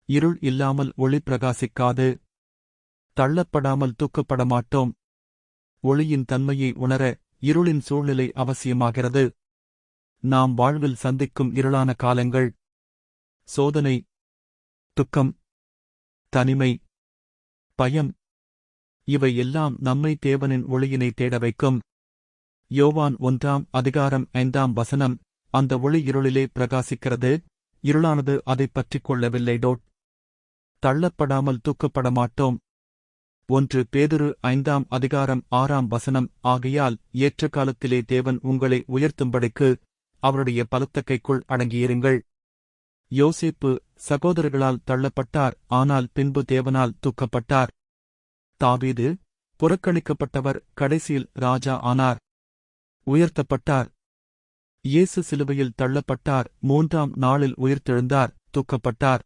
இருள் இல்லாமல் ஒளி பிரகாசிக்காது. தள்ளப்படாமல் தூக்கப்படமாட்டோம். ஒளியின் தன்மையை உணர இருளின் சூழ்நிலை அவசியமாகிறது. நாம் வாழ்வில் சந்திக்கும் இருளான காலங்கள், சோதனை, துக்கம், தனிமை, பயம், இவை எல்லாம் நம்மை தேவனின் ஒளியினை தேட வைக்கும். யோவான் 1:5 அந்த ஒளி இருளிலே பிரகாசிக்கிறது, இருளானது அதைப் பற்றிக் கொள்ளவில்லை. தள்ளப்படாமல் தூக்கப்படமாட்டோம். 1 பேதுரு 5:6 ஆகையால் ஏற்ற காலத்திலே தேவன் உங்களை உயர்த்தும்படிக்கு அவருடைய பலத்த கைக்குள் அடங்கியிருங்கள். யோசேப்பு சகோதரர்களால் தள்ளப்பட்டார், ஆனால் பின்பு தேவனால் தூக்கப்பட்டார். தாவீது புறக்கணிக்கப்பட்டவர், கடைசியில் ராஜா ஆனார், உயர்த்தப்பட்டார். இயேசு சிலுவையில் தள்ளப்பட்டார், 3ஆம் நாளில் உயிர்த்தெழுந்தார், தூக்கப்பட்டார்.